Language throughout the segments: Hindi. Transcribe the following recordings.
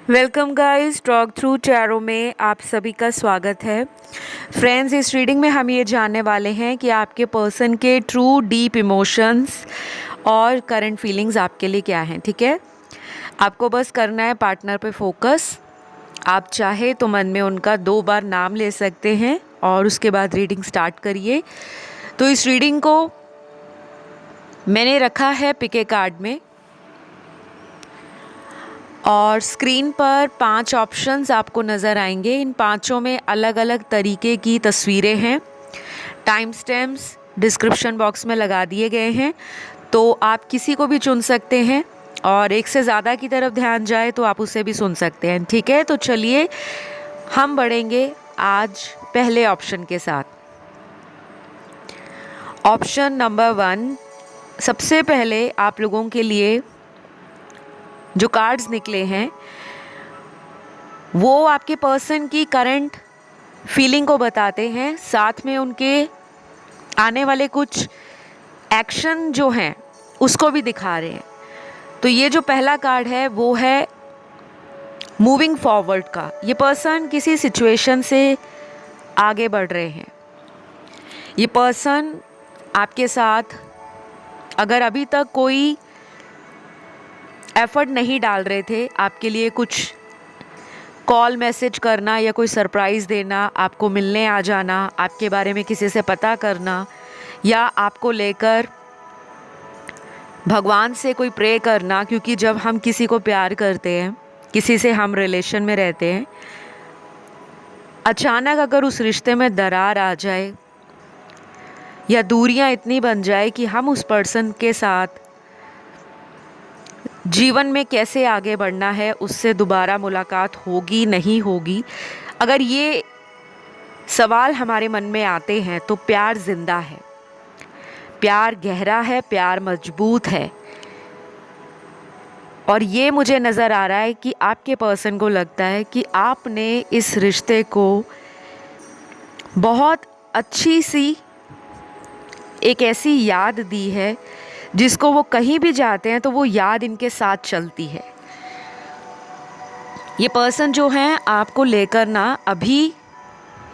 Welcome guys, talk through tarot में आप सभी का स्वागत है। फ्रेंड्स, इस रीडिंग में हम ये जानने वाले हैं कि आपके पर्सन के ट्रू डीप इमोशंस और करंट फीलिंग्स आपके लिए क्या हैं। ठीक है, आपको बस करना है पार्टनर पे फोकस। आप चाहे तो मन में उनका 2 बार नाम ले सकते हैं और उसके बाद रीडिंग स्टार्ट करिए। तो इस रीडिंग को मैंने रखा है पिके कार्ड में और स्क्रीन पर 5 ऑप्शंस आपको नज़र आएंगे। इन पांचों में अलग अलग तरीके की तस्वीरें हैं। टाइम स्टैम्प्स डिस्क्रिप्शन बॉक्स में लगा दिए गए हैं, तो आप किसी को भी चुन सकते हैं और एक से ज़्यादा की तरफ ध्यान जाए तो आप उसे भी सुन सकते हैं। ठीक है, तो चलिए हम बढ़ेंगे आज पहले ऑप्शन के साथ। ऑप्शन नंबर 1, सबसे पहले आप लोगों के लिए जो कार्ड्स निकले हैं वो आपके पर्सन की करंट फीलिंग को बताते हैं, साथ में उनके आने वाले कुछ एक्शन जो हैं उसको भी दिखा रहे हैं। तो ये जो पहला कार्ड है वो है मूविंग फॉरवर्ड का। ये पर्सन किसी सिचुएशन से आगे बढ़ रहे हैं। ये पर्सन आपके साथ अगर अभी तक कोई एफर्ट नहीं डाल रहे थे, आपके लिए कुछ कॉल मैसेज करना या कोई सरप्राइज़ देना, आपको मिलने आ जाना, आपके बारे में किसी से पता करना या आपको लेकर भगवान से कोई प्रे करना, क्योंकि जब हम किसी को प्यार करते हैं, किसी से हम रिलेशन में रहते हैं, अचानक अगर उस रिश्ते में दरार आ जाए या दूरियां इतनी बन जाए कि हम उस पर्सन के साथ जीवन में कैसे आगे बढ़ना है, उससे दोबारा मुलाकात होगी नहीं होगी, अगर ये सवाल हमारे मन में आते हैं तो प्यार जिंदा है, प्यार गहरा है, प्यार मजबूत है। और ये मुझे नज़र आ रहा है कि आपके पर्सन को लगता है कि आपने इस रिश्ते को बहुत अच्छी सी एक ऐसी याद दी है जिसको वो कहीं भी जाते हैं तो वो याद इनके साथ चलती है। ये पर्सन जो हैं आपको लेकर ना अभी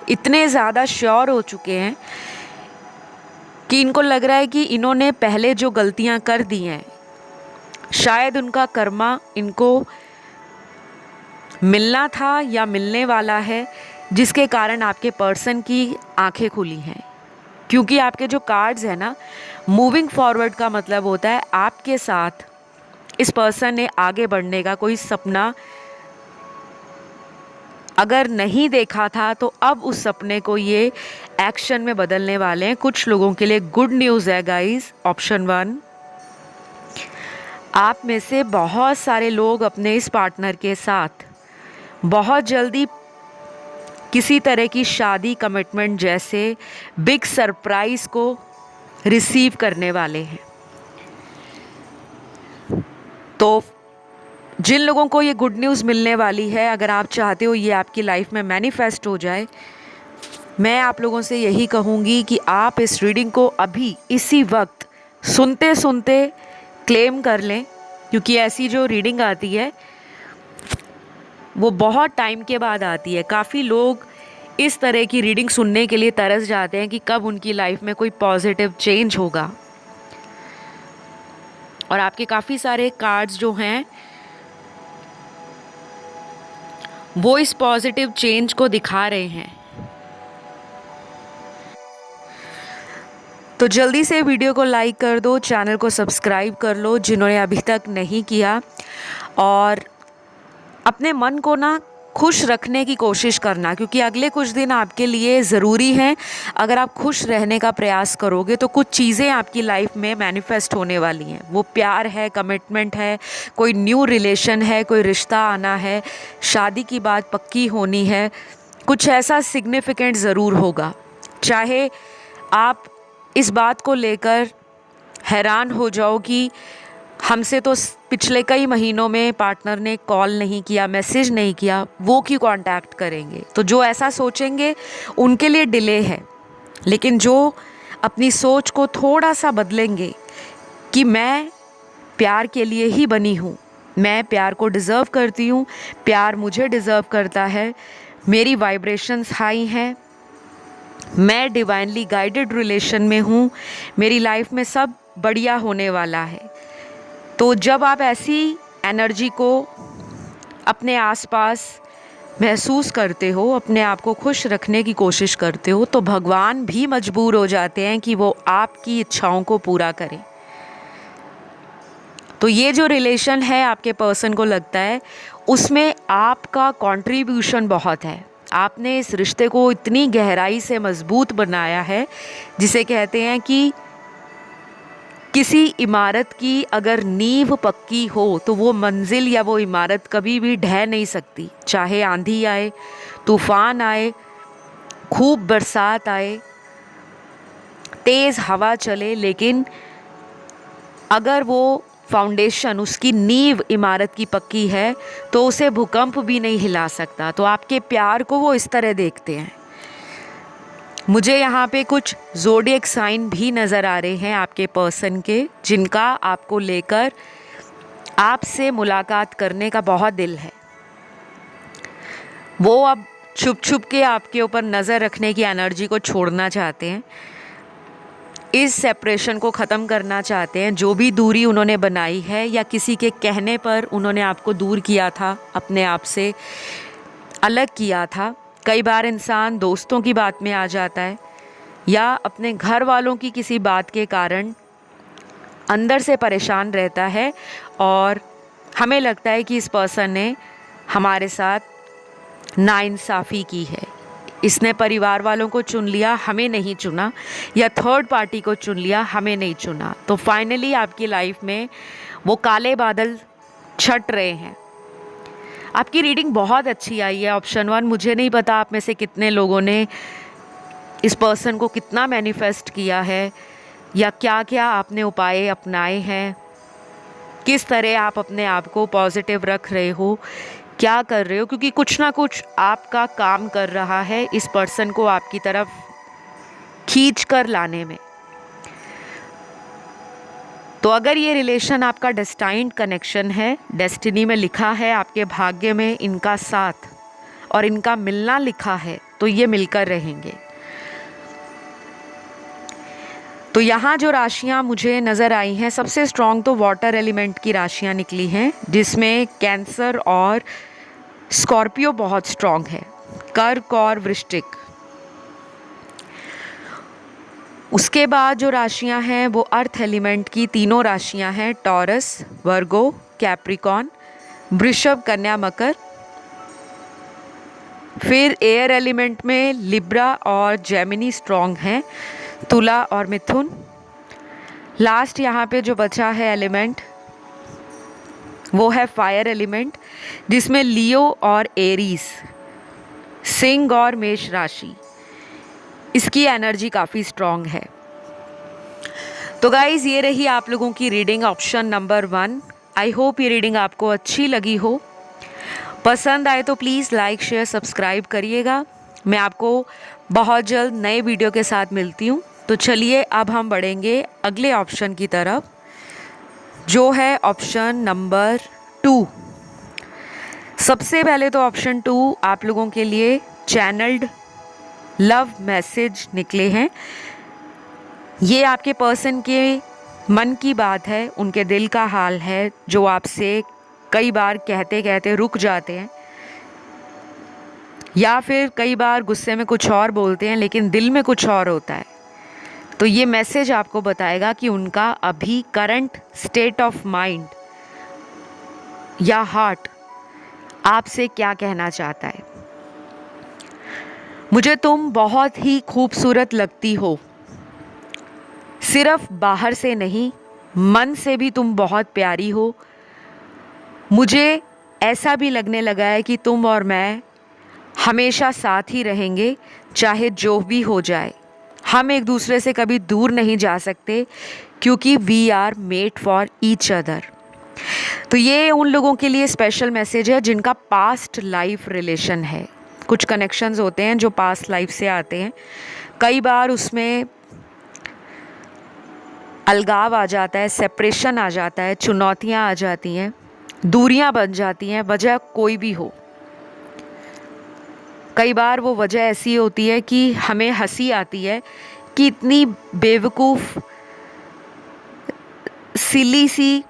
इतने ज़्यादा श्योर हो चुके हैं कि इनको लग रहा है कि इन्होंने पहले जो गलतियां कर दी हैं, शायद उनका कर्मा इनको मिलना था या मिलने वाला है, जिसके कारण आपके पर्सन की आंखें खुली हैं। क्योंकि आपके जो कार्ड्स हैं ना, मूविंग फॉरवर्ड का मतलब होता है आपके साथ इस पर्सन ने आगे बढ़ने का कोई सपना अगर नहीं देखा था तो अब उस सपने को ये एक्शन में बदलने वाले हैं। कुछ लोगों के लिए गुड न्यूज़ है गाइस। ऑप्शन 1, आप में से बहुत सारे लोग अपने इस पार्टनर के साथ बहुत जल्दी किसी तरह की शादी, कमिटमेंट जैसे बिग सरप्राइज को रिसीव करने वाले हैं। तो जिन लोगों को ये गुड न्यूज़ मिलने वाली है, अगर आप चाहते हो ये आपकी लाइफ में मैनिफेस्ट हो जाए, मैं आप लोगों से यही कहूँगी कि आप इस रीडिंग को अभी इसी वक्त सुनते सुनते क्लेम कर लें, क्योंकि ऐसी जो रीडिंग आती है वो बहुत टाइम के बाद आती है। काफ़ी लोग इस तरह की रीडिंग सुनने के लिए तरस जाते हैं कि कब उनकी लाइफ में कोई पॉजिटिव चेंज होगा। और आपके काफ़ी सारे कार्ड्स जो हैं वो इस पॉजिटिव चेंज को दिखा रहे हैं। तो जल्दी से वीडियो को लाइक कर दो, चैनल को सब्सक्राइब कर लो जिन्होंने अभी तक नहीं किया, और अपने मन को ना खुश रखने की कोशिश करना, क्योंकि अगले कुछ दिन आपके लिए ज़रूरी हैं। अगर आप खुश रहने का प्रयास करोगे तो कुछ चीज़ें आपकी लाइफ में मैनिफेस्ट होने वाली हैं। वो प्यार है, कमिटमेंट है, कोई न्यू रिलेशन है, कोई रिश्ता आना है, शादी की बात पक्की होनी है, कुछ ऐसा सिग्निफिकेंट ज़रूर होगा। चाहे आप इस बात को लेकर हैरान हो जाओ कि हमसे तो पिछले कई महीनों में पार्टनर ने कॉल नहीं किया, मैसेज नहीं किया, वो क्यों कांटेक्ट करेंगे। तो जो ऐसा सोचेंगे उनके लिए डिले है, लेकिन जो अपनी सोच को थोड़ा सा बदलेंगे कि मैं प्यार के लिए ही बनी हूँ, मैं प्यार को डिज़र्व करती हूँ, प्यार मुझे डिज़र्व करता है, मेरी वाइब्रेशंस हाई हैं, मैं डिवाइनली गाइडेड रिलेशन में हूँ, मेरी लाइफ में सब बढ़िया होने वाला है। तो जब आप ऐसी एनर्जी को अपने आसपास महसूस करते हो, अपने आप को खुश रखने की कोशिश करते हो, तो भगवान भी मजबूर हो जाते हैं कि वो आपकी इच्छाओं को पूरा करें। तो ये जो रिलेशन है आपके पर्सन को लगता है उसमें आपका कंट्रीब्यूशन बहुत है। आपने इस रिश्ते को इतनी गहराई से मजबूत बनाया है, जिसे कहते हैं कि किसी इमारत की अगर नींव पक्की हो तो वो मंजिल या वो इमारत कभी भी ढह नहीं सकती। चाहे आंधी आए, तूफान आए, खूब बरसात आए, तेज़ हवा चले, लेकिन अगर वो फाउंडेशन, उसकी नींव इमारत की पक्की है तो उसे भूकंप भी नहीं हिला सकता। तो आपके प्यार को वो इस तरह देखते हैं। मुझे यहाँ पे कुछ ज़ोडिएक साइन भी नज़र आ रहे हैं आपके पर्सन के, जिनका आपको लेकर आपसे मुलाकात करने का बहुत दिल है। वो अब छुप छुप के आपके ऊपर नज़र रखने की एनर्जी को छोड़ना चाहते हैं, इस सेपरेशन को ख़त्म करना चाहते हैं। जो भी दूरी उन्होंने बनाई है या किसी के कहने पर उन्होंने आपको दूर किया था, अपने आप से अलग किया था। कई बार इंसान दोस्तों की बात में आ जाता है या अपने घर वालों की किसी बात के कारण अंदर से परेशान रहता है और हमें लगता है कि इस पर्सन ने हमारे साथ नाइंसाफ़ी की है, इसने परिवार वालों को चुन लिया, हमें नहीं चुना, या थर्ड पार्टी को चुन लिया, हमें नहीं चुना। तो फाइनली आपकी लाइफ में वो काले बादल छट रहे हैं। आपकी रीडिंग बहुत अच्छी आई है ऑप्शन 1। मुझे नहीं पता आप में से कितने लोगों ने इस पर्सन को कितना मैनिफेस्ट किया है या क्या क्या आपने उपाय अपनाए हैं, किस तरह आप अपने आप को पॉजिटिव रख रहे हो, क्या कर रहे हो, क्योंकि कुछ ना कुछ आपका काम कर रहा है इस पर्सन को आपकी तरफ खींच कर लाने में। तो अगर ये रिलेशन आपका डेस्टाइन्ड कनेक्शन है, डेस्टिनी में लिखा है, आपके भाग्य में इनका साथ और इनका मिलना लिखा है, तो ये मिलकर रहेंगे। तो यहाँ जो राशियाँ मुझे नज़र आई हैं, सबसे स्ट्रॉन्ग तो वाटर एलिमेंट की राशियाँ निकली हैं, जिसमें कैंसर और स्कॉर्पियो बहुत स्ट्रॉन्ग है, कर्क और वृश्चिक। उसके बाद जो राशियां हैं वो अर्थ एलिमेंट की तीनों राशियां हैं, टॉरस, वर्गो, कैप्रिकॉन, वृषभ, कन्या, मकर। फिर एयर एलिमेंट में लिब्रा और जेमिनी स्ट्रॉन्ग हैं, तुला और मिथुन। लास्ट यहाँ पे जो बचा है एलिमेंट वो है फायर एलिमेंट, जिसमें लियो और एरीज, सिंह और मेष राशि, इसकी एनर्जी काफ़ी स्ट्रॉन्ग है। तो गाइज़, ये रही आप लोगों की reading option number 1। I hope ये रीडिंग आपको अच्छी लगी हो। पसंद आए तो प्लीज़ लाइक, शेयर, सब्सक्राइब करिएगा। मैं आपको बहुत जल्द नए वीडियो के साथ मिलती हूँ। तो चलिए अब हम बढ़ेंगे अगले ऑप्शन की तरफ, जो है ऑप्शन नंबर 2। सबसे पहले तो ऑप्शन 2 आप लोगों के लिए चैनल्ड लव मैसेज निकले हैं। ये आपके पर्सन के मन की बात है, उनके दिल का हाल है, जो आपसे कई बार कहते कहते रुक जाते हैं, या फिर कई बार गुस्से में कुछ और बोलते हैं लेकिन दिल में कुछ और होता है। तो ये मैसेज आपको बताएगा कि उनका अभी करंट स्टेट ऑफ माइंड या हार्ट आपसे क्या कहना चाहता है। मुझे तुम बहुत ही खूबसूरत लगती हो, सिर्फ बाहर से नहीं, मन से भी तुम बहुत प्यारी हो। मुझे ऐसा भी लगने लगा है कि तुम और मैं हमेशा साथ ही रहेंगे, चाहे जो भी हो जाए। हम एक दूसरे से कभी दूर नहीं जा सकते, क्योंकि we are made for each other. तो ये उन लोगों के लिए स्पेशल मैसेज है जिनका पास्ट लाइफ रिलेशन है। कुछ कनेक्शंस होते हैं जो पास्ट लाइफ से आते हैं, कई बार उसमें अलगाव आ जाता है, सेपरेशन आ जाता है, चुनौतियां आ जाती हैं। दूरियां बन जाती हैं, वजह कोई भी हो। कई बार वो वजह ऐसी होती है कि हमें हंसी आती है कि इतनी बेवकूफ़ सिली सी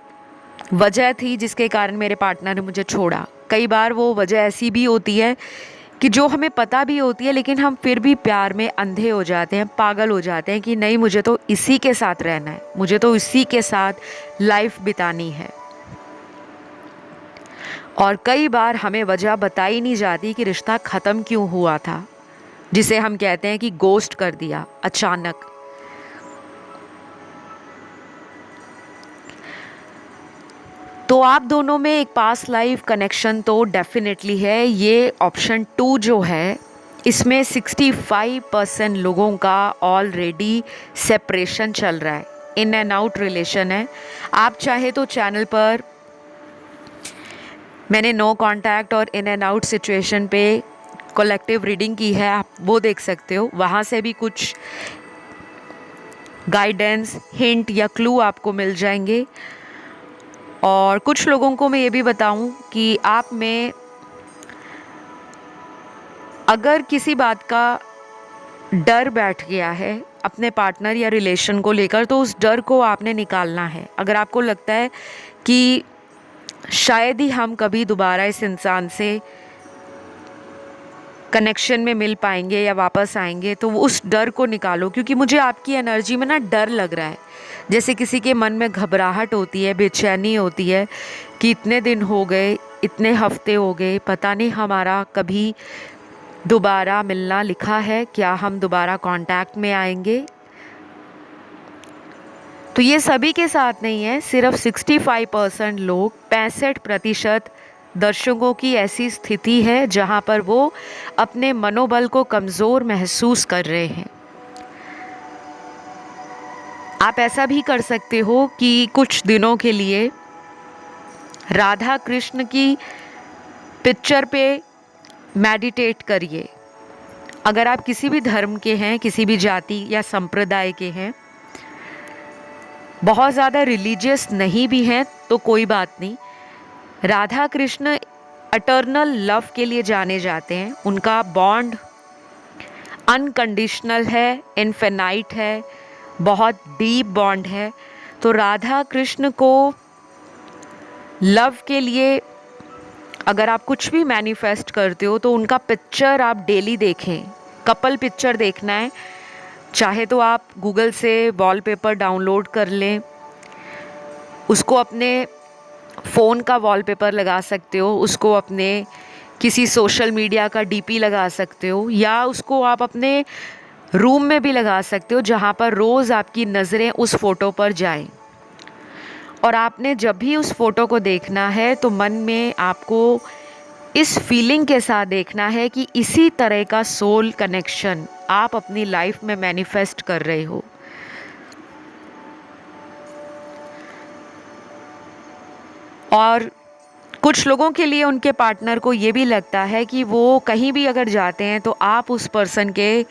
वजह थी जिसके कारण मेरे पार्टनर ने मुझे छोड़ा। कई बार वो वजह ऐसी भी होती है कि जो हमें पता भी होती है, लेकिन हम फिर भी प्यार में अंधे हो जाते हैं, पागल हो जाते हैं कि नहीं, मुझे तो इसी के साथ रहना है, मुझे तो इसी के साथ लाइफ बितानी है। और कई बार हमें वजह बताई नहीं जाती कि रिश्ता ख़त्म क्यों हुआ था, जिसे हम कहते हैं कि गोस्ट कर दिया अचानक। तो आप दोनों में एक पास्ट लाइफ कनेक्शन तो डेफिनेटली है। ये ऑप्शन 2 जो है, इसमें 65% लोगों का ऑलरेडी सेपरेशन चल रहा है, इन एंड आउट रिलेशन है। आप चाहे तो चैनल पर मैंने नो कांटेक्ट और इन एंड आउट सिचुएशन पे कलेक्टिव रीडिंग की है, आप वो देख सकते हो। वहाँ से भी कुछ गाइडेंस, हिंट या क्लू आपको मिल जाएंगे। और कुछ लोगों को मैं ये भी बताऊं कि आप में अगर किसी बात का डर बैठ गया है अपने पार्टनर या रिलेशन को लेकर, तो उस डर को आपने निकालना है। अगर आपको लगता है कि शायद ही हम कभी दोबारा इस इंसान से कनेक्शन में मिल पाएंगे या वापस आएंगे, तो उस डर को निकालो। क्योंकि मुझे आपकी एनर्जी में ना डर लग रहा है, जैसे किसी के मन में घबराहट होती है, बेचैनी होती है कि इतने दिन हो गए, इतने हफ्ते हो गए, पता नहीं हमारा कभी दोबारा मिलना लिखा है, क्या हम दोबारा कांटेक्ट में आएंगे। तो ये सभी के साथ नहीं है, सिर्फ 65% लोग, 65% दर्शकों की ऐसी स्थिति है जहां पर वो अपने मनोबल को कमज़ोर महसूस कर रहे हैं। आप ऐसा भी कर सकते हो कि कुछ दिनों के लिए राधा कृष्ण की पिक्चर पे मेडिटेट करिए। अगर आप किसी भी धर्म के हैं, किसी भी जाति या संप्रदाय के हैं, बहुत ज़्यादा रिलीजियस नहीं भी हैं तो कोई बात नहीं। राधा कृष्ण अटर्नल लव के लिए जाने जाते हैं। उनका बॉन्ड अनकंडीशनल है, इनफिनाइट है, बहुत डीप बॉन्ड है। तो राधा कृष्ण को लव के लिए अगर आप कुछ भी मैनिफेस्ट करते हो तो उनका पिक्चर आप डेली देखें। कपल पिक्चर देखना है, चाहे तो आप गूगल से वॉलपेपर डाउनलोड कर लें, उसको अपने फ़ोन का वॉलपेपर लगा सकते हो, उसको अपने किसी सोशल मीडिया का डीपी लगा सकते हो, या उसको आप अपने रूम में भी लगा सकते हो जहाँ पर रोज़ आपकी नज़रें उस फ़ोटो पर जाएं। और आपने जब भी उस फ़ोटो को देखना है तो मन में आपको इस फीलिंग के साथ देखना है कि इसी तरह का सोल कनेक्शन आप अपनी लाइफ में मैनिफेस्ट कर रहे हो। और कुछ लोगों के लिए उनके पार्टनर को ये भी लगता है कि वो कहीं भी अगर जाते हैं तो आप उस पर्सन के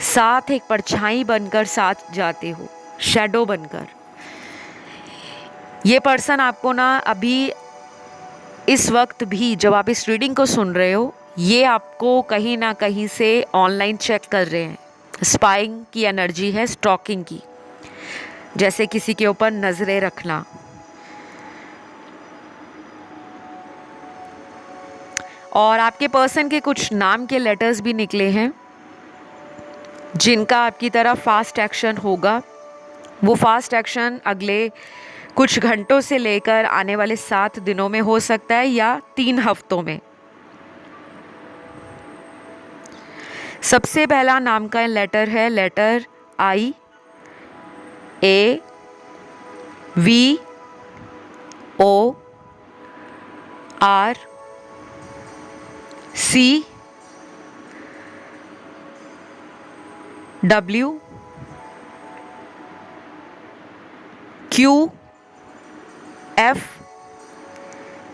साथ एक परछाई बनकर साथ जाते हो, शैडो बनकर। ये पर्सन आपको ना अभी इस वक्त भी जब आप इस रीडिंग को सुन रहे हो, ये आपको कहीं ना कहीं से ऑनलाइन चेक कर रहे हैं। स्पाइंग की एनर्जी है, स्टॉकिंग की, जैसे किसी के ऊपर नज़रें रखना। और आपके पर्सन के कुछ नाम के लेटर्स भी निकले हैं जिनका आपकी तरफ फास्ट एक्शन होगा। वो फास्ट एक्शन अगले कुछ घंटों से लेकर आने वाले 7 दिनों में हो सकता है या 3 हफ्तों में। सबसे पहला नाम का लेटर है letter I, A, V, O, R, C, W, Q, F,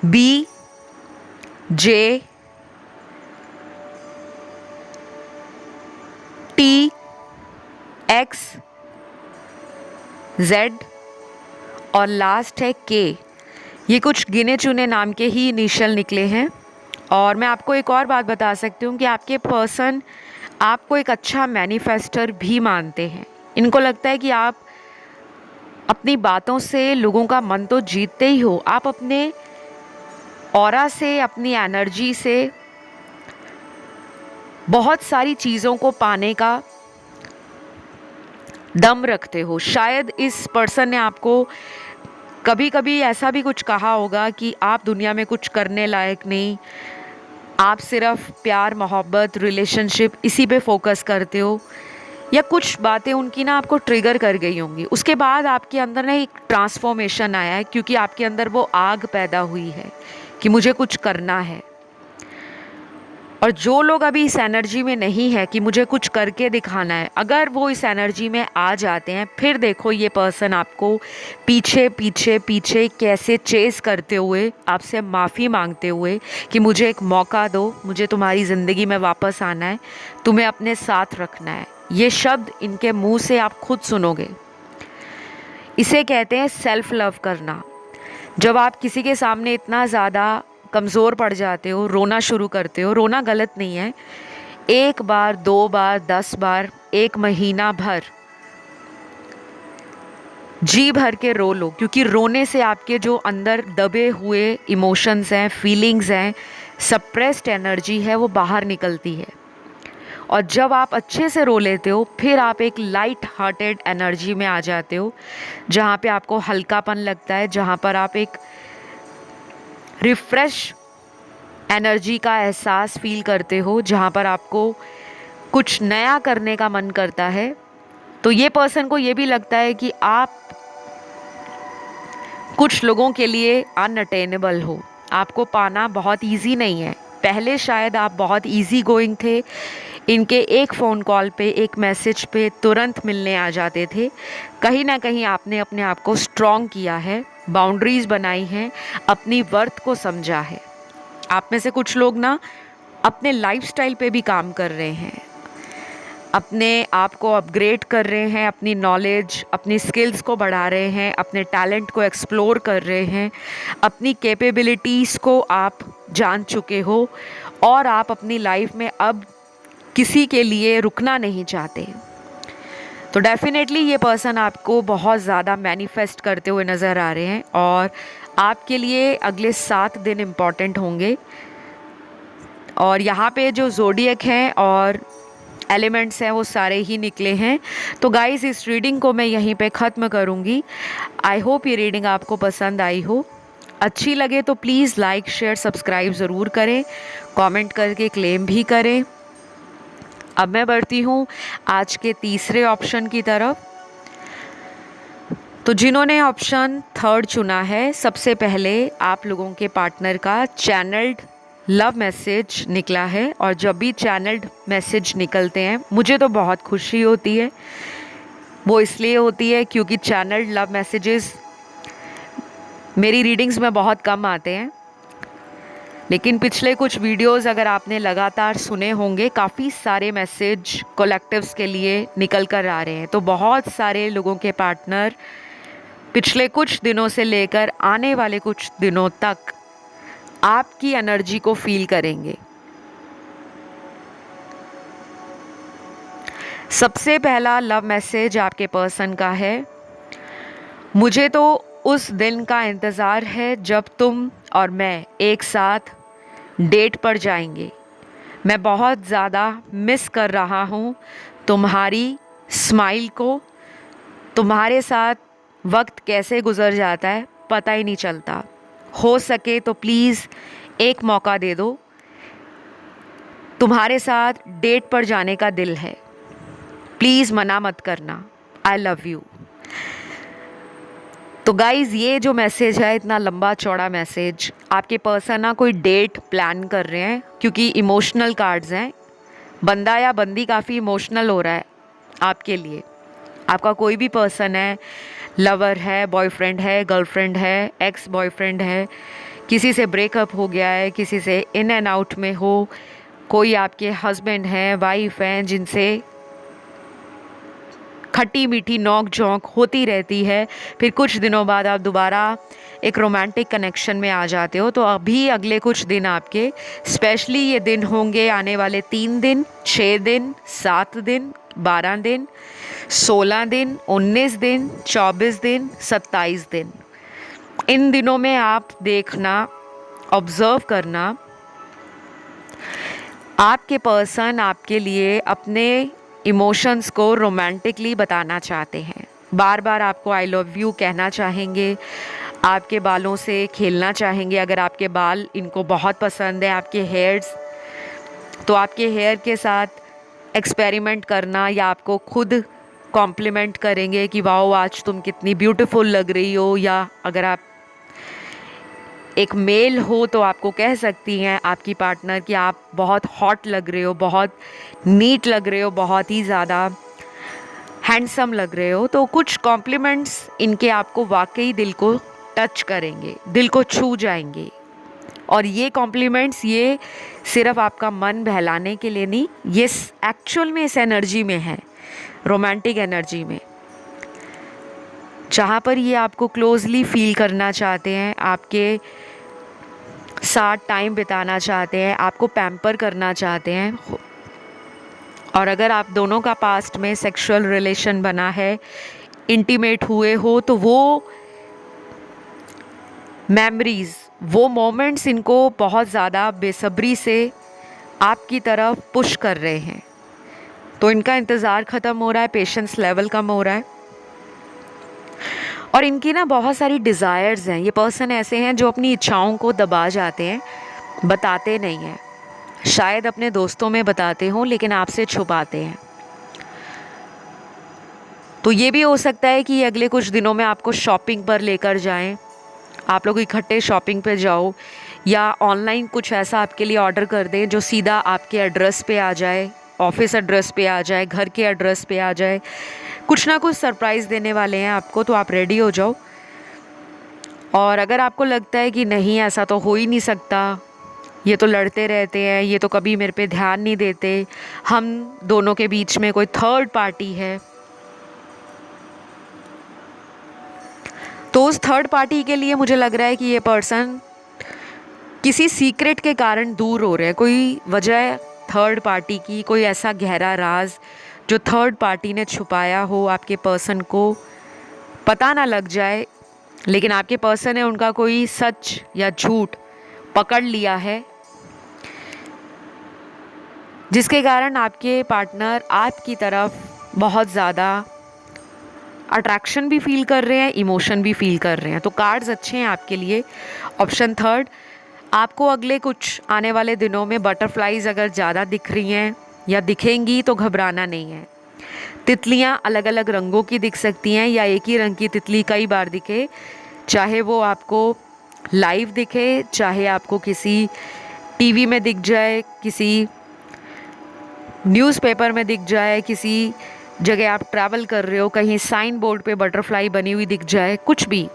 B, J, T, X, Z और लास्ट है K। ये कुछ गिने चुने नाम के ही इनिशियल निकले हैं। और मैं आपको एक और बात बता सकती हूँ कि आपके पर्सन आपको एक अच्छा मैनिफेस्टर भी मानते हैं। इनको लगता है कि आप अपनी बातों से लोगों का मन तो जीतते ही हो, आप अपने ऑरा से, अपनी एनर्जी से बहुत सारी चीज़ों को पाने का दम रखते हो। शायद इस पर्सन ने आपको कभी कभी ऐसा भी कुछ कहा होगा कि आप दुनिया में कुछ करने लायक नहीं, आप सिर्फ प्यार, मोहब्बत, रिलेशनशिप इसी पे फोकस करते हो, या कुछ बातें उनकी ना आपको ट्रिगर कर गई होंगी। उसके बाद आपके अंदर ना एक ट्रांसफॉर्मेशन आया है, क्योंकि आपके अंदर वो आग पैदा हुई है कि मुझे कुछ करना है। और जो लोग अभी इस एनर्जी में नहीं है कि मुझे कुछ करके दिखाना है, अगर वो इस एनर्जी में आ जाते हैं, फिर देखो ये पर्सन आपको पीछे पीछे पीछे कैसे चेस करते हुए, आपसे माफ़ी मांगते हुए कि मुझे एक मौका दो, मुझे तुम्हारी ज़िंदगी में वापस आना है, तुम्हें अपने साथ रखना है। ये शब्द इनके मुंह से आप खुद सुनोगे। इसे कहते हैं सेल्फ लव करना। जब आप किसी के सामने इतना ज़्यादा कमज़ोर पड़ जाते हो, रोना शुरू करते हो, रोना गलत नहीं है, 1 बार, 2 बार, 10 बार, 1 महीना भर जी भर के रो लो, क्योंकि रोने से आपके जो अंदर दबे हुए इमोशंस हैं, फीलिंग्स हैं, सप्रेस्ड एनर्जी है, वो बाहर निकलती है। और जब आप अच्छे से रो लेते हो, फिर आप एक लाइट हार्टेड एनर्जी में आ जाते हो, जहाँ पे आपको हल्कापन लगता है, जहाँ पर आप एक रिफ्रेश एनर्जी का एहसास फील करते हो, जहाँ पर आपको कुछ नया करने का मन करता है। तो ये पर्सन को ये भी लगता है कि आप कुछ लोगों के लिए अनअटेनेबल हो, आपको पाना बहुत इजी नहीं है। पहले शायद आप बहुत इजी गोइंग थे, इनके एक फ़ोन कॉल पे, एक मैसेज पे तुरंत मिलने आ जाते थे। कहीं ना कहीं आपने अपने आप को स्ट्रॉन्ग किया है, बाउंड्रीज़ बनाई हैं, अपनी वर्थ को समझा है। आप में से कुछ लोग ना अपने लाइफस्टाइल पे भी काम कर रहे हैं, अपने आप को अपग्रेड कर रहे हैं, अपनी नॉलेज, अपनी स्किल्स को बढ़ा रहे हैं, अपने टैलेंट को एक्सप्लोर कर रहे हैं, अपनी कैपेबिलिटीज़ को आप जान चुके हो, और आप अपनी लाइफ में अब किसी के लिए रुकना नहीं चाहते। तो डेफिनेटली ये पर्सन आपको बहुत ज़्यादा मैनिफेस्ट करते हुए नज़र आ रहे हैं, और आपके लिए अगले 7 दिन इम्पॉर्टेंट होंगे। और यहाँ पे जो ज़ोडिएक हैं और एलिमेंट्स हैं वो सारे ही निकले हैं। तो गाइज़, इस रीडिंग को मैं यहीं पे ख़त्म करूँगी। आई होप ये रीडिंग आपको पसंद आई हो। अच्छी लगे तो प्लीज़ लाइक, शेयर, सब्सक्राइब ज़रूर करें, कमेंट करके क्लेम भी करें। अब मैं बढ़ती हूँ आज के तीसरे ऑप्शन की तरफ। तो जिन्होंने ऑप्शन 3 चुना है, सबसे पहले आप लोगों के पार्टनर का चैनल्ड लव मैसेज निकला है। और जब भी चैनल्ड मैसेज निकलते हैं, मुझे तो बहुत खुशी होती है। वो इसलिए होती है क्योंकि चैनल्ड लव मैसेजेस मेरी रीडिंग्स में बहुत कम आते हैं, लेकिन पिछले कुछ वीडियोस अगर आपने लगातार सुने होंगे, काफ़ी सारे मैसेज कलेक्टिव्स के लिए निकल कर आ रहे हैं। तो बहुत सारे लोगों के पार्टनर पिछले कुछ दिनों से लेकर आने वाले कुछ दिनों तक आपकी एनर्जी को फील करेंगे। सबसे पहला लव मैसेज आपके पर्सन का है, मुझे तो उस दिन का इंतज़ार है जब तुम और मैं एक साथ डेट पर जाएंगे। मैं बहुत ज़्यादा मिस कर रहा हूँ तुम्हारी स्माइल को। तुम्हारे साथ वक्त कैसे गुजर जाता है पता ही नहीं चलता। हो सके तो प्लीज़ एक मौका दे दो, तुम्हारे साथ डेट पर जाने का दिल है, प्लीज़ मना मत करना, आई लव यू। तो गाइज़, ये जो मैसेज है, इतना लंबा चौड़ा मैसेज, आपके पर्सन ना कोई डेट प्लान कर रहे हैं, क्योंकि इमोशनल कार्ड्स हैं। बंदा या बंदी काफ़ी इमोशनल हो रहा है आपके लिए। आपका कोई भी पर्सन है, लवर है, बॉयफ्रेंड है, गर्लफ्रेंड है, एक्स बॉयफ्रेंड है, किसी से ब्रेकअप हो गया है, किसी से इन एंड आउट में हो, कोई आपके हस्बैंड हैं, वाइफ हैं, जिनसे खट्टी मीठी नोक झोंक होती रहती है। फिर कुछ दिनों बाद आप दोबारा एक रोमांटिक कनेक्शन में आ जाते हो। तो अभी अगले कुछ दिन आपके स्पेशली ये दिन होंगे आने वाले 3 दिन, 6 दिन, 7 दिन, 12 दिन, 16 दिन, 19 दिन, 24 दिन, 27 दिन। इन दिनों में आप देखना, ऑब्ज़र्व करना, आपके पर्सन आपके लिए अपने इमोशंस को रोमांटिकली बताना चाहते हैं। बार बार आपको आई लव यू कहना चाहेंगे, आपके बालों से खेलना चाहेंगे। अगर आपके बाल इनको बहुत पसंद है, आपके हेयर्स, तो आपके हेयर के साथ एक्सपेरिमेंट करना या आपको खुद कॉम्प्लीमेंट करेंगे कि वाओ आज तुम कितनी ब्यूटीफुल लग रही हो। या अगर आप एक मेल हो तो आपको कह सकती हैं आपकी पार्टनर कि आप बहुत हॉट लग रहे हो, बहुत नीट लग रहे हो, बहुत ही ज़्यादा हैंडसम लग रहे हो। तो कुछ कॉम्प्लीमेंट्स इनके आपको वाकई दिल को टच करेंगे, दिल को छू जाएंगे। और ये कॉम्प्लीमेंट्स ये सिर्फ आपका मन बहलाने के लिए नहीं, ये एक्चुअल में इस एनर्जी में है, रोमांटिक एनर्जी में, जहाँ पर ये आपको क्लोजली फील करना चाहते हैं, आपके साथ टाइम बिताना चाहते हैं, आपको पैम्पर करना चाहते हैं। और अगर आप दोनों का पास्ट में सेक्सुअल रिलेशन बना है, इंटीमेट हुए हो, तो वो मेमोरीज़, वो मोमेंट्स इनको बहुत ज़्यादा बेसब्री से आपकी तरफ पुश कर रहे हैं। तो इनका इंतज़ार ख़त्म हो रहा है, पेशेंस लेवल कम हो रहा है। और इनकी ना बहुत सारी डिज़ायर्स हैं। ये पर्सन ऐसे हैं जो अपनी इच्छाओं को दबा जाते हैं, बताते नहीं हैं। शायद अपने दोस्तों में बताते हों लेकिन आपसे छुपाते हैं। तो ये भी हो सकता है कि अगले कुछ दिनों में आपको शॉपिंग पर लेकर जाएं, आप लोग इकट्ठे शॉपिंग पे जाओ, या ऑनलाइन कुछ ऐसा आपके लिए ऑर्डर कर दें जो सीधा आपके एड्रेस पे आ जाए, ऑफिस एड्रेस पे आ जाए, घर के एड्रेस पे आ जाए। कुछ ना कुछ सरप्राइज़ देने वाले हैं आपको, तो आप रेडी हो जाओ। और अगर आपको लगता है कि नहीं ऐसा तो हो ही नहीं सकता, ये तो लड़ते रहते हैं, ये तो कभी मेरे पे ध्यान नहीं देते, हम दोनों के बीच में कोई थर्ड पार्टी है, तो उस थर्ड पार्टी के लिए मुझे लग रहा है कि ये पर्सन किसी सीक्रेट के कारण दूर हो रहे हैं। कोई वजह थर्ड पार्टी की, कोई ऐसा गहरा राज जो थर्ड पार्टी ने छुपाया हो, आपके पर्सन को पता ना लग जाए, लेकिन आपके पर्सन ने उनका कोई सच या झूठ पकड़ लिया है, जिसके कारण आपके पार्टनर आपकी तरफ बहुत ज़्यादा अट्रैक्शन भी फील कर रहे हैं, इमोशन भी फील कर रहे हैं। तो कार्ड्स अच्छे हैं आपके लिए। ऑप्शन थर्ड, आपको अगले कुछ आने वाले दिनों में बटरफ्लाइज अगर ज़्यादा दिख रही हैं या दिखेंगी तो घबराना नहीं है। तितलियां अलग अलग रंगों की दिख सकती हैं या एक ही रंग की तितली कई बार दिखे, चाहे वो आपको लाइव दिखे, चाहे आपको किसी टीवी में दिख जाए, किसी न्यूज़पेपर में दिख जाए, किसी जगह आप ट्रैवल कर रहे हो, कहीं साइन बोर्ड पे बटरफ्लाई बनी हुई दिख जाए, कुछ भी,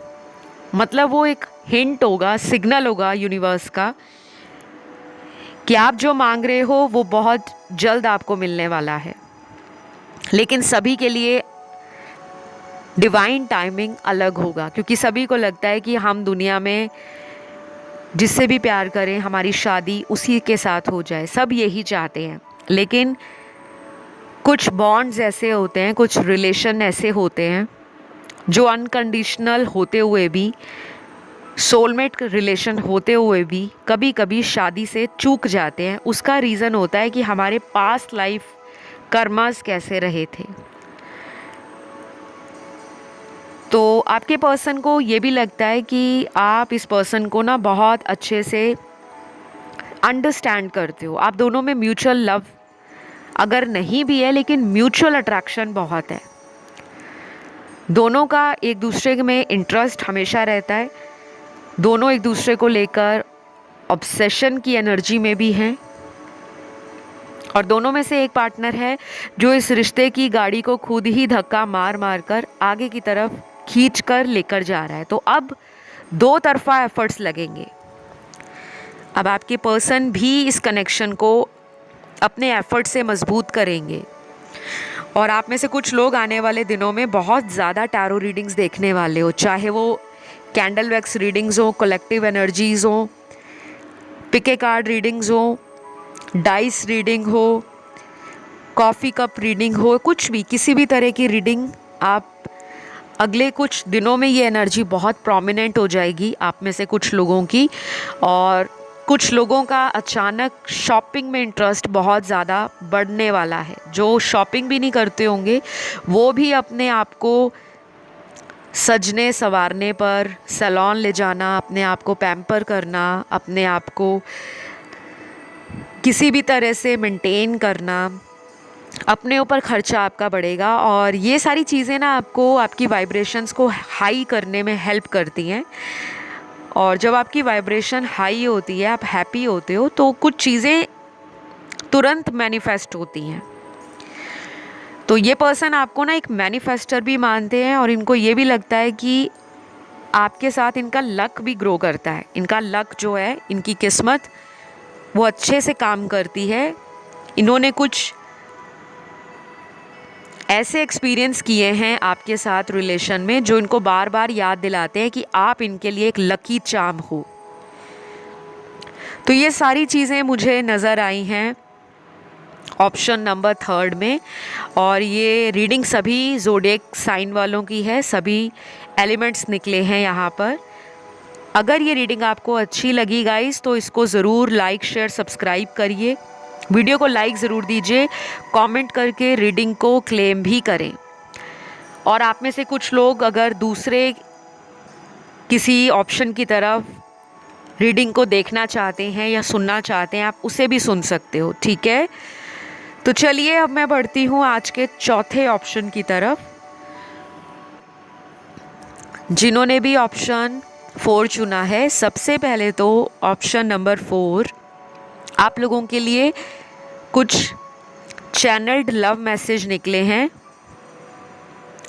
मतलब वो एक हिंट होगा, सिग्नल होगा यूनिवर्स का कि आप जो मांग रहे हो वो बहुत जल्द आपको मिलने वाला है। लेकिन सभी के लिए डिवाइन टाइमिंग अलग होगा, क्योंकि सभी को लगता है कि हम दुनिया में जिससे भी प्यार करें हमारी शादी उसी के साथ हो जाए, सब यही चाहते हैं। लेकिन कुछ बॉन्ड्स ऐसे होते हैं, कुछ रिलेशन ऐसे होते हैं जो अनकंडीशनल होते हुए भी, सोलमेट रिलेशन होते हुए भी कभी कभी शादी से चूक जाते हैं। उसका रीज़न होता है कि हमारे पास्ट लाइफ कर्मास कैसे रहे थे। तो आपके पर्सन को ये भी लगता है कि आप इस पर्सन को ना बहुत अच्छे से अंडरस्टैंड करते हो। आप दोनों में म्यूचुअल लव अगर नहीं भी है, लेकिन म्यूचुअल अट्रैक्शन बहुत है। दोनों का एक दूसरे में इंटरेस्ट हमेशा रहता है, दोनों एक दूसरे को लेकर ऑब्सेशन की एनर्जी में भी हैं, और दोनों में से एक पार्टनर है जो इस रिश्ते की गाड़ी को खुद ही धक्का मार मार कर आगे की तरफ खींच कर लेकर जा रहा है। तो अब दो तरफा एफर्ट्स लगेंगे। अब आपके पर्सन भी इस कनेक्शन को अपने एफर्ट से मजबूत करेंगे, और आप में से कुछ लोग आने वाले दिनों में बहुत ज़्यादा टैरो रीडिंग्स देखने वाले हो, चाहे वो कैंडल वैक्स रीडिंग्स हो, कलेक्टिव एनर्जीज हो, पिक ए कार्ड रीडिंग्स हो, डाइस रीडिंग हो, कॉफ़ी कप रीडिंग हो, कुछ भी किसी भी तरह की रीडिंग आप अगले कुछ दिनों में ये एनर्जी बहुत प्रोमिनेंट हो जाएगी आप में से कुछ लोगों की। और कुछ लोगों का अचानक शॉपिंग में इंटरेस्ट बहुत ज़्यादा बढ़ने वाला है। जो शॉपिंग भी नहीं करते होंगे वो भी अपने आप को सजने संवारने पर, सैलून ले जाना, अपने आप को पैम्पर करना, अपने आप को किसी भी तरह से मेंटेन करना, अपने ऊपर खर्चा आपका बढ़ेगा। और ये सारी चीज़ें ना आपको आपकी वाइब्रेशंस को हाई करने में हेल्प करती हैं। और जब आपकी वाइब्रेशन हाई होती है, आप हैप्पी होते हो, तो कुछ चीज़ें तुरंत मैनिफेस्ट होती हैं। तो ये पर्सन आपको ना एक मैनिफेस्टर भी मानते हैं और इनको ये भी लगता है कि आपके साथ इनका लक भी ग्रो करता है। इनका लक जो है, इनकी किस्मत, वो अच्छे से काम करती है। इन्होंने कुछ ऐसे एक्सपीरियंस किए हैं आपके साथ रिलेशन में जो इनको बार बार याद दिलाते हैं कि आप इनके लिए एक लकी चार्म हो। तो ये सारी चीज़ें मुझे नज़र आई हैं ऑप्शन नंबर 3 में। और ये रीडिंग सभी ज़ोडिएक साइन वालों की है, सभी एलिमेंट्स निकले हैं यहाँ पर। अगर ये रीडिंग आपको अच्छी लगी गाइस तो इसको ज़रूर लाइक, शेयर, सब्सक्राइब करिए। वीडियो को लाइक ज़रूर दीजिए, कमेंट करके रीडिंग को क्लेम भी करें। और आप में से कुछ लोग अगर दूसरे किसी ऑप्शन की तरफ रीडिंग को देखना चाहते हैं या सुनना चाहते हैं, आप उसे भी सुन सकते हो, ठीक है। तो चलिए अब मैं बढ़ती हूँ आज के चौथे ऑप्शन की तरफ। जिन्होंने भी ऑप्शन 4 चुना है, सबसे पहले तो ऑप्शन नंबर 4 आप लोगों के लिए कुछ चैनल्ड लव मैसेज निकले हैं।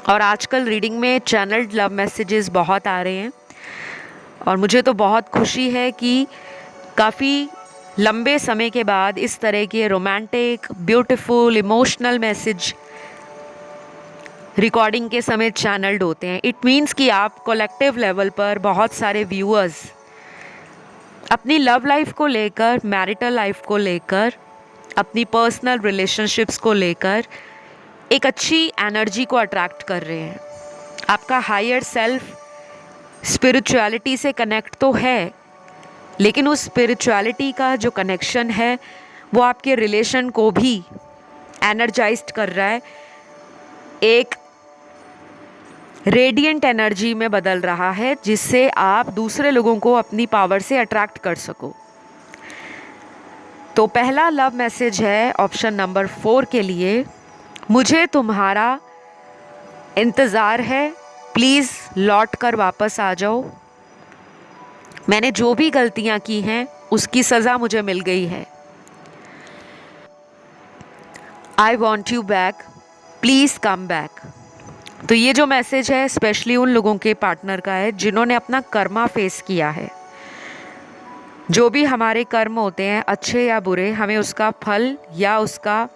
और आजकल रीडिंग में चैनल्ड लव मैसेजेस बहुत आ रहे हैं और मुझे तो बहुत खुशी है कि काफ़ी लंबे समय के बाद इस तरह के romantic, beautiful, emotional message recording के समय चैनल्ड होते हैं। इट मीन्स कि आप कलेक्टिव लेवल पर बहुत सारे व्यूअर्स अपनी लव लाइफ को लेकर, मैरिटल लाइफ को लेकर, अपनी पर्सनल रिलेशनशिप्स को लेकर एक अच्छी एनर्जी को अट्रैक्ट कर रहे हैं। आपका हायर सेल्फ स्पिरिचुअलिटी से कनेक्ट तो है, लेकिन उस स्पिरिचुअलिटी का जो कनेक्शन है वो आपके रिलेशन को भी एनर्जाइज्ड कर रहा है, एक रेडिएंट एनर्जी में बदल रहा है, जिससे आप दूसरे लोगों को अपनी पावर से अट्रैक्ट कर सको। तो पहला लव मैसेज है ऑप्शन नंबर 4 के लिए, मुझे तुम्हारा इंतज़ार है, प्लीज़ लौट कर वापस आ जाओ। मैंने जो भी गलतियां की हैं उसकी सज़ा मुझे मिल गई है। I want you back, please come back. तो ये जो मैसेज है स्पेशली उन लोगों के पार्टनर का है जिन्होंने अपना कर्मा फेस किया है। जो भी हमारे कर्म होते हैं, अच्छे या बुरे, हमें उसका फल या उसका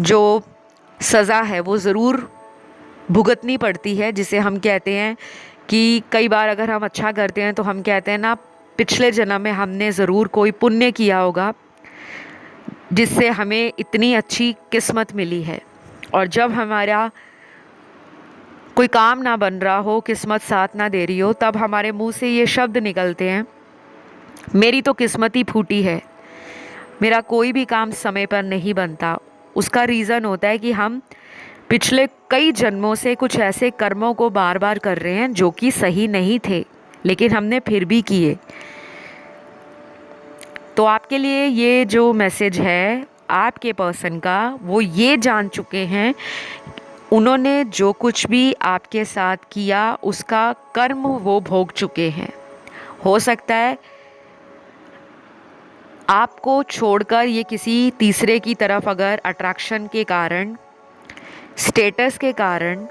जो सज़ा है वो ज़रूर भुगतनी पड़ती है। जिसे हम कहते हैं कि कई बार अगर हम अच्छा करते हैं तो हम कहते हैं ना, पिछले जन्म में हमने ज़रूर कोई पुण्य किया होगा जिससे हमें इतनी अच्छी किस्मत मिली है। और जब हमारा कोई काम ना बन रहा हो, किस्मत साथ ना दे रही हो, तब हमारे मुंह से ये शब्द निकलते हैं, मेरी तो किस्मत ही फूटी है, मेरा कोई भी काम समय पर नहीं बनता। उसका रीज़न होता है कि हम पिछले कई जन्मों से कुछ ऐसे कर्मों को बार बार कर रहे हैं जो कि सही नहीं थे, लेकिन हमने फिर भी किए। तो आपके लिए ये जो मैसेज है आपके पर्सन का, वो ये जान चुके हैं उन्होंने जो कुछ भी आपके साथ किया उसका कर्म वो भोग चुके हैं। हो सकता है आपको छोड़कर ये किसी तीसरे की तरफ अगर अट्रैक्शन के कारण, स्टेटस के कारण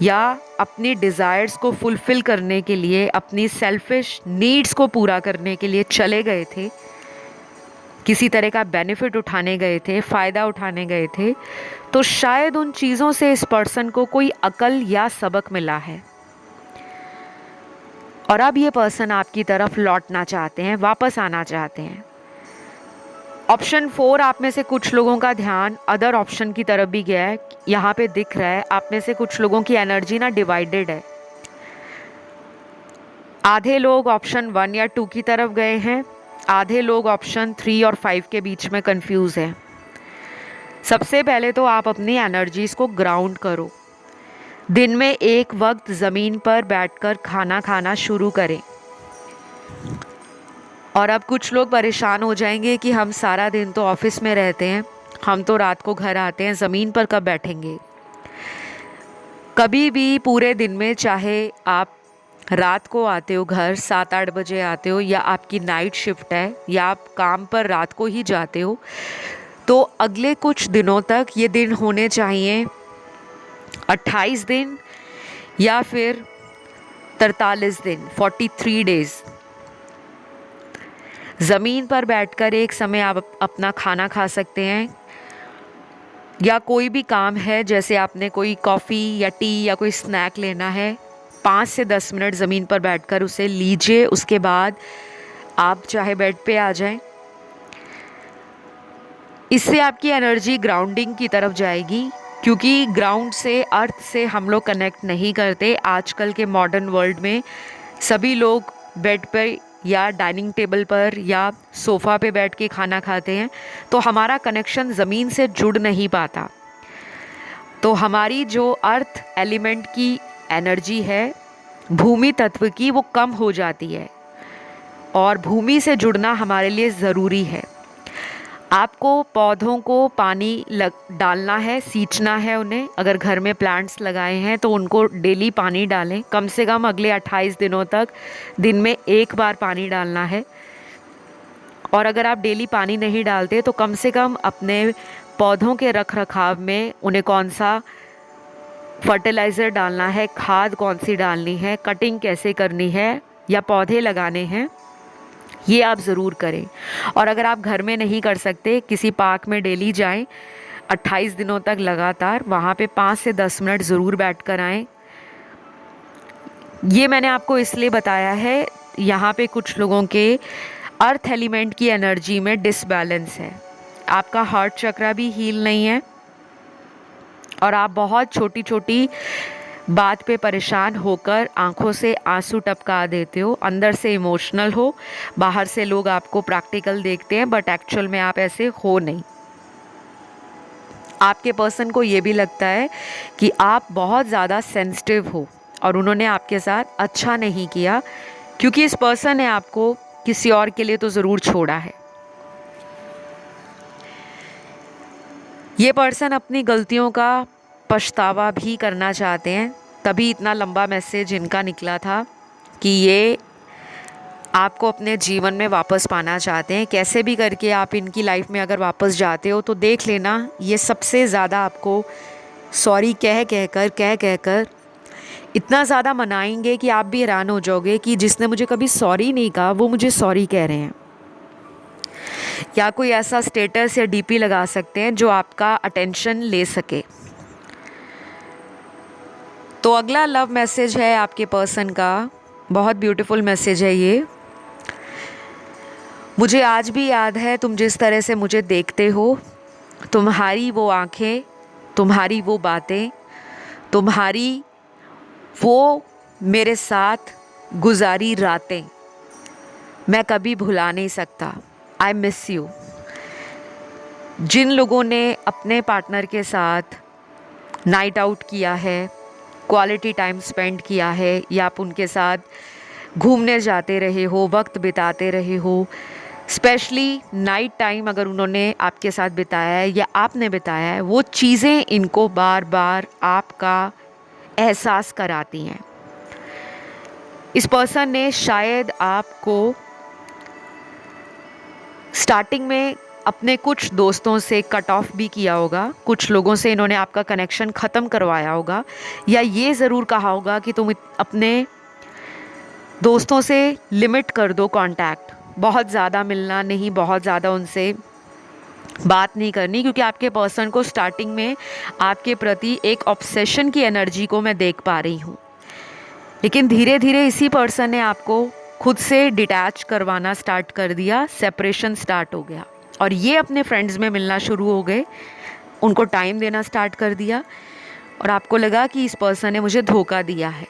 या अपनी डिज़ायर्स को फुलफ़िल करने के लिए, अपनी सेल्फिश नीड्स को पूरा करने के लिए चले गए थे, किसी तरह का बेनिफिट उठाने गए थे, फ़ायदा उठाने गए थे, तो शायद उन चीज़ों से इस पर्सन को कोई अकल या सबक मिला है और अब ये पर्सन आपकी तरफ लौटना चाहते हैं, वापस आना चाहते हैं। ऑप्शन 4, आप में से कुछ लोगों का ध्यान अदर ऑप्शन की तरफ भी गया है। यहाँ पे दिख रहा है आप में से कुछ लोगों की एनर्जी ना डिवाइडेड है। आधे लोग ऑप्शन 1 या 2 की तरफ गए हैं, आधे लोग ऑप्शन 3 और 5 के बीच में कंफ्यूज हैं। सबसे पहले तो आप अपनी एनर्जीज़ को ग्राउंड करो। दिन में एक वक्त ज़मीन पर बैठकर खाना खाना शुरू करें। और अब कुछ लोग परेशान हो जाएंगे कि हम सारा दिन तो ऑफिस में रहते हैं, हम तो रात को घर आते हैं, ज़मीन पर कब बैठेंगे। कभी भी पूरे दिन में, चाहे आप रात को आते हो घर 7-8 बजे आते हो, या आपकी नाइट शिफ्ट है, या आप काम पर रात को ही जाते हो, तो अगले कुछ दिनों तक ये दिन होने चाहिए 28 दिन या फिर 43 दिन, 43 डेज़। ज़मीन पर बैठकर एक समय आप अपना खाना खा सकते हैं, या कोई भी काम है, जैसे आपने कोई कॉफ़ी या टी या कोई स्नैक लेना है, 5 से 10 मिनट ज़मीन पर बैठकर उसे लीजिए। उसके बाद आप चाहे बेड पे आ जाएं। इससे आपकी एनर्जी ग्राउंडिंग की तरफ जाएगी, क्योंकि ग्राउंड से, अर्थ से हम लोग कनेक्ट नहीं करते। आजकल के मॉडर्न वर्ल्ड में सभी लोग बेड पर या डाइनिंग टेबल पर या सोफ़ा पे बैठ के खाना खाते हैं, तो हमारा कनेक्शन ज़मीन से जुड़ नहीं पाता। तो हमारी जो अर्थ एलिमेंट की एनर्जी है, भूमि तत्व की, वो कम हो जाती है और भूमि से जुड़ना हमारे लिए ज़रूरी है। आपको पौधों को पानी डालना है, सींचना है उन्हें। अगर घर में प्लांट्स लगाए हैं तो उनको डेली पानी डालें, कम से कम अगले 28 दिनों तक दिन में एक बार पानी डालना है। और अगर आप डेली पानी नहीं डालते तो कम से कम अपने पौधों के रख रखाव में उन्हें कौन सा फर्टिलाइज़र डालना है, खाद कौन सी डालनी है, कटिंग कैसे करनी है, या पौधे लगाने हैं, ये आप ज़रूर करें। और अगर आप घर में नहीं कर सकते, किसी पार्क में डेली जाएं, 28 दिनों तक लगातार वहाँ पे 5 से 10 मिनट ज़रूर बैठ कर आएँ। ये मैंने आपको इसलिए बताया है, यहाँ पे कुछ लोगों के अर्थ एलिमेंट की एनर्जी में डिसबैलेंस है। आपका हार्ट चक्रा भी हील नहीं है और आप बहुत छोटी छोटी बात पे परेशान होकर आंखों से आंसू टपका देते हो। अंदर से इमोशनल हो, बाहर से लोग आपको प्रैक्टिकल देखते हैं, बट एक्चुअल में आप ऐसे हो नहीं। आपके पर्सन को ये भी लगता है कि आप बहुत ज़्यादा सेंसिटिव हो और उन्होंने आपके साथ अच्छा नहीं किया, क्योंकि इस पर्सन ने आपको किसी और के लिए तो ज़रूर छोड़ा है। ये पर्सन अपनी गलतियों का पछतावा भी करना चाहते हैं, तभी इतना लंबा मैसेज इनका निकला था कि ये आपको अपने जीवन में वापस पाना चाहते हैं। कैसे भी करके आप इनकी लाइफ में अगर वापस जाते हो तो देख लेना, ये सबसे ज़्यादा आपको सॉरी कह कहकर इतना ज़्यादा मनाएंगे कि आप भी हैरान हो जाओगे कि जिसने मुझे कभी सॉरी नहीं कहा वो मुझे सॉरी कह रहे हैं। या कोई ऐसा स्टेटस या डीपी लगा सकते हैं जो आपका अटेंशन ले सके। तो अगला लव मैसेज है आपके पर्सन का, बहुत ब्यूटीफुल मैसेज है ये। मुझे आज भी याद है तुम जिस तरह से मुझे देखते हो, तुम्हारी वो आँखें, तुम्हारी वो बातें, तुम्हारी वो मेरे साथ गुजारी रातें, मैं कभी भुला नहीं सकता। I miss you. जिन लोगों ने अपने पार्टनर के साथ नाइट आउट किया है, क्वालिटी टाइम स्पेंड किया है, या आप उनके साथ घूमने जाते रहे हो, वक्त बिताते रहे हो, स्पेशली नाइट टाइम अगर उन्होंने आपके साथ बिताया है या आपने बिताया है, वो चीज़ें इनको बार बार आपका एहसास कराती हैं। इस पर्सन ने शायद आपको स्टार्टिंग में अपने कुछ दोस्तों से कट ऑफ भी किया होगा, कुछ लोगों से इन्होंने आपका कनेक्शन ख़त्म करवाया होगा, या ये ज़रूर कहा होगा कि तुम अपने दोस्तों से लिमिट कर दो कांटेक्ट, बहुत ज़्यादा मिलना नहीं, बहुत ज़्यादा उनसे बात नहीं करनी, क्योंकि आपके पर्सन को स्टार्टिंग में आपके प्रति एक ऑब्सेशन की एनर्जी को मैं देख पा रही हूँ। लेकिन धीरे धीरे इसी पर्सन ने आपको खुद से डिटैच करवाना स्टार्ट कर दिया, सेपरेशन स्टार्ट हो गया और ये अपने फ्रेंड्स में मिलना शुरू हो गए, उनको टाइम देना स्टार्ट कर दिया और आपको लगा कि इस पर्सन ने मुझे धोखा दिया है,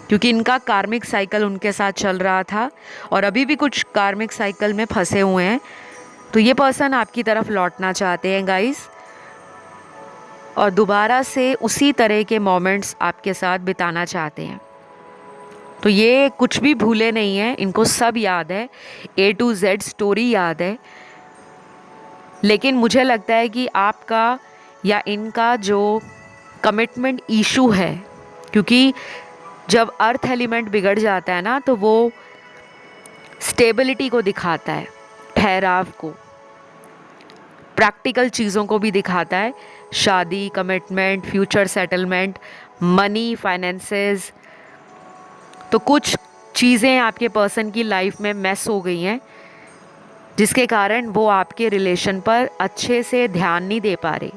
क्योंकि इनका कार्मिक साइकिल उनके साथ चल रहा था और अभी भी कुछ कार्मिक साइकिल में फंसे हुए हैं। तो ये पर्सन आपकी तरफ लौटना चाहते हैं गाइस, और दोबारा से उसी तरह के मोमेंट्स आपके साथ बिताना चाहते हैं। तो ये कुछ भी भूले नहीं हैं, इनको सब याद है, A to Z स्टोरी याद है। लेकिन मुझे लगता है कि आपका या इनका जो कमिटमेंट इशू है, क्योंकि जब अर्थ एलिमेंट बिगड़ जाता है ना तो वो स्टेबिलिटी को दिखाता है, ठहराव को, प्रैक्टिकल चीज़ों को भी दिखाता है, शादी, commitment, future settlement, money, finances. तो कुछ चीज़ें आपके पर्सन की लाइफ में मैस हो गई हैं, जिसके कारण वो आपके रिलेशन पर अच्छे से ध्यान नहीं दे पा रहे।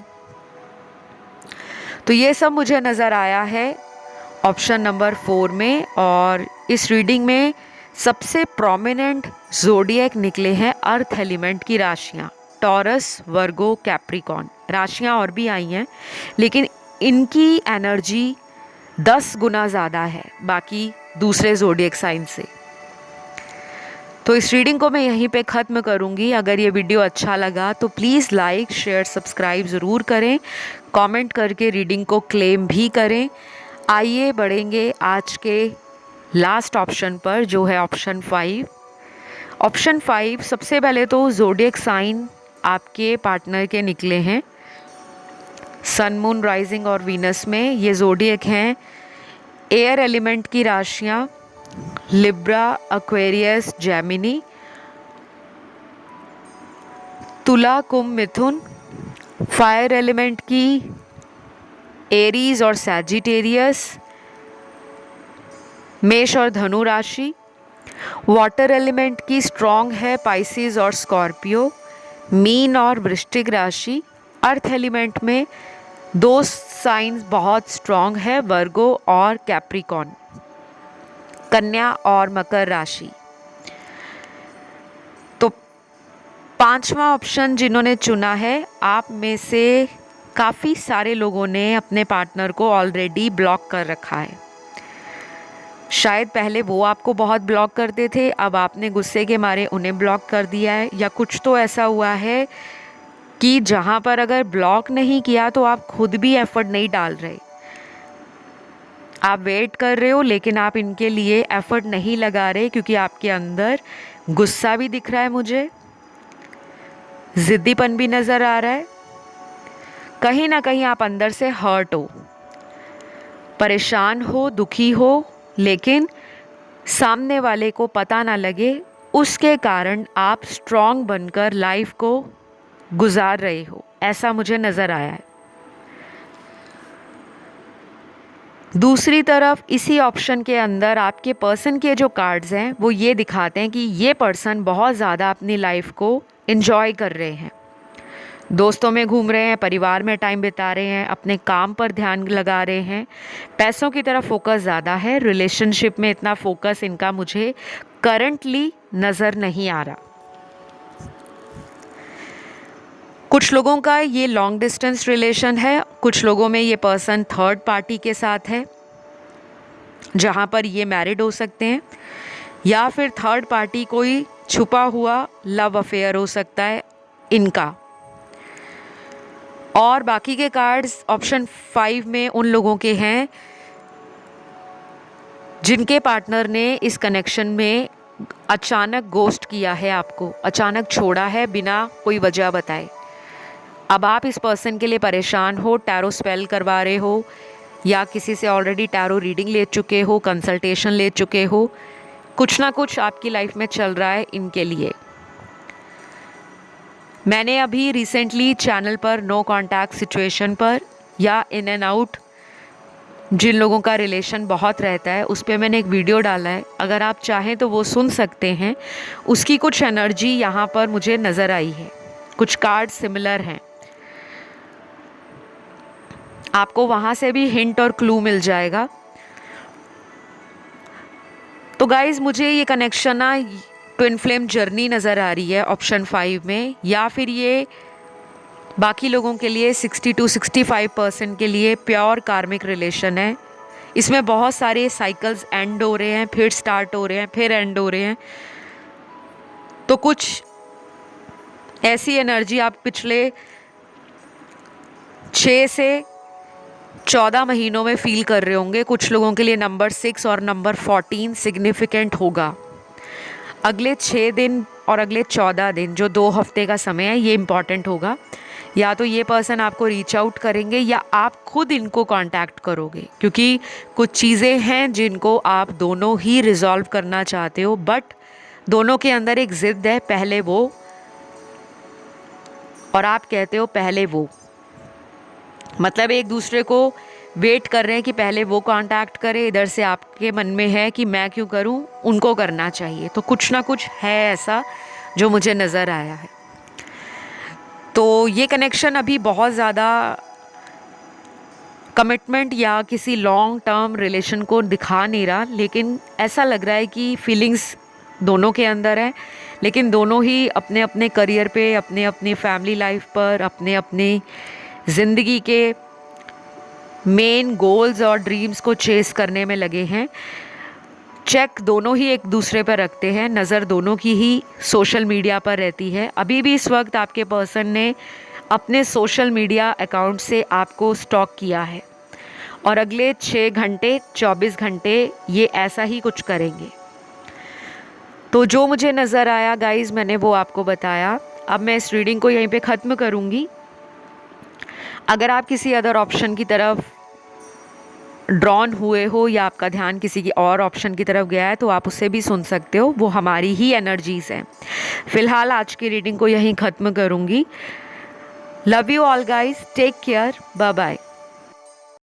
तो ये सब मुझे नज़र आया है ऑप्शन नंबर 4 में। और इस रीडिंग में सबसे प्रोमिनेंट ज़ोडिएक निकले हैं अर्थ एलिमेंट की राशियाँ, टॉरस, वर्गो, कैप्रिकॉर्न। राशियाँ और भी आई हैं, लेकिन इनकी एनर्जी 10 गुना ज़्यादा है बाकी दूसरे ज़ोडिएक साइन से। तो इस रीडिंग को मैं यहीं पे ख़त्म करूँगी। अगर ये वीडियो अच्छा लगा तो प्लीज़ लाइक, शेयर, सब्सक्राइब ज़रूर करें, कमेंट करके रीडिंग को क्लेम भी करें। आइए बढ़ेंगे आज के लास्ट ऑप्शन पर, जो है ऑप्शन 5। ऑप्शन 5 सबसे पहले तो ज़ोडिएक साइन आपके पार्टनर के निकले हैं सन, मून, राइजिंग और वीनस में। ये ज़ोडिएक हैं एयर एलिमेंट की राशियाँ, लिब्रा, एक्वेरियस, जेमिनी, तुला, कुंभ, मिथुन। फायर एलिमेंट की एरीज और सैजिटेरियस, मेष और धनु राशि। वाटर एलिमेंट की स्ट्रॉन्ग है पाइसिस और स्कॉर्पियो, मीन और वृश्चिक राशि। अर्थ एलिमेंट में 2 साइंस बहुत स्ट्रॉन्ग है, वर्गो और कैप्रिकॉर्न। कन्या और मकर राशि। तो 5वां ऑप्शन जिन्होंने चुना है, आप में से काफ़ी सारे लोगों ने अपने पार्टनर को ऑलरेडी ब्लॉक कर रखा है। शायद पहले वो आपको बहुत ब्लॉक करते थे, अब आपने गुस्से के मारे उन्हें ब्लॉक कर दिया है, या कुछ तो ऐसा हुआ है कि जहाँ पर अगर ब्लॉक नहीं किया तो आप खुद भी एफर्ट नहीं डाल रहे। आप वेट कर रहे हो लेकिन आप इनके लिए एफर्ट नहीं लगा रहे, क्योंकि आपके अंदर गुस्सा भी दिख रहा है, मुझे ज़िद्दीपन भी नज़र आ रहा है। कहीं ना कहीं आप अंदर से हर्ट हो, परेशान हो, दुखी हो, लेकिन सामने वाले को पता ना लगे, उसके कारण आप स्ट्रॉन्ग बनकर लाइफ को गुजार रहे हो, ऐसा मुझे नज़र आया है। दूसरी तरफ इसी ऑप्शन के अंदर आपके पर्सन के जो कार्ड्स हैं वो ये दिखाते हैं कि ये पर्सन बहुत ज़्यादा अपनी लाइफ को एंजॉय कर रहे हैं, दोस्तों में घूम रहे हैं, परिवार में टाइम बिता रहे हैं, अपने काम पर ध्यान लगा रहे हैं, पैसों की तरफ फोकस ज़्यादा है। रिलेशनशिप में इतना फोकस इनका मुझे करंटली नज़र नहीं आ रहा। कुछ लोगों का ये लॉन्ग डिस्टेंस रिलेशन है, कुछ लोगों में ये पर्सन थर्ड पार्टी के साथ है, जहाँ पर ये मैरिड हो सकते हैं, या फिर थर्ड पार्टी कोई छुपा हुआ लव अफेयर हो सकता है इनका। और बाकी के कार्ड्स ऑप्शन 5 में उन लोगों के हैं जिनके पार्टनर ने इस कनेक्शन में अचानक गोस्ट किया है, आपको अचानक छोड़ा है बिना कोई वजह बताए। अब आप इस पर्सन के लिए परेशान हो, टैरो स्पेल करवा रहे हो, या किसी से ऑलरेडी टैरो रीडिंग ले चुके हो, कंसल्टेशन ले चुके हो, कुछ ना कुछ आपकी लाइफ में चल रहा है इनके लिए। मैंने अभी रिसेंटली चैनल पर नो कांटेक्ट सिचुएशन पर या इन एंड आउट जिन लोगों का रिलेशन बहुत रहता है उस पर मैंने एक वीडियो डाला है, अगर आप चाहें तो वो सुन सकते हैं। उसकी कुछ एनर्जी यहाँ पर मुझे नज़र आई है, कुछ कार्ड सिमिलर हैं, आपको वहाँ से भी हिंट और क्लू मिल जाएगा। तो गाइज़ मुझे ये कनेक्शन ना ट्विन फ्लेम जर्नी नज़र आ रही है ऑप्शन 5 में, या फिर ये बाकी लोगों के लिए 60 to 65% के लिए प्योर कार्मिक रिलेशन है। इसमें बहुत सारे साइकिल्स एंड हो रहे हैं, फिर स्टार्ट हो रहे हैं, फिर एंड हो रहे हैं। तो कुछ ऐसी एनर्जी आप पिछले 6 से 14 महीनों में फील कर रहे होंगे। कुछ लोगों के लिए नंबर 6 और नंबर 14 सिग्निफिकेंट होगा। अगले 6 दिन और अगले 14 दिन, जो 2 हफ्ते का समय है, ये इम्पॉर्टेंट होगा। या तो ये पर्सन आपको रीच आउट करेंगे या आप खुद इनको कांटेक्ट करोगे, क्योंकि कुछ चीज़ें हैं जिनको आप दोनों ही रिजॉल्व करना चाहते हो, बट दोनों के अंदर एक ज़िद है, पहले वो, और आप कहते हो पहले वो। मतलब एक दूसरे को वेट कर रहे हैं कि पहले वो कांटेक्ट करे, इधर से आपके मन में है कि मैं क्यों करूं, उनको करना चाहिए। तो कुछ ना कुछ है ऐसा जो मुझे नज़र आया है। तो ये कनेक्शन अभी बहुत ज़्यादा कमिटमेंट या किसी लॉन्ग टर्म रिलेशन को दिखा नहीं रहा, लेकिन ऐसा लग रहा है कि फीलिंग्स दोनों के अंदर है, लेकिन दोनों ही अपने अपने करियर पे, अपने अपनी फैमिली लाइफ पर, अपने अपनी ज़िंदगी के मेन गोल्स और ड्रीम्स को चेस करने में लगे हैं। चेक दोनों ही एक दूसरे पर रखते हैं, नज़र दोनों की ही सोशल मीडिया पर रहती है। अभी भी इस वक्त आपके पर्सन ने अपने सोशल मीडिया अकाउंट से आपको स्टॉक किया है और अगले 6 घंटे 24 घंटे ये ऐसा ही कुछ करेंगे। तो जो मुझे नज़र आया गाइज़, मैंने वो आपको बताया। अब मैं इस रीडिंग को यहीं पे ख़त्म करूँगी। अगर आप किसी अदर ऑप्शन की तरफ ड्रॉन हुए हो या आपका ध्यान किसी की और ऑप्शन की तरफ गया है तो आप उसे भी सुन सकते हो, वो हमारी ही एनर्जीज़ हैं। फ़िलहाल आज की रीडिंग को यहीं ख़त्म करूँगी। Love you all guys, take care, bye bye.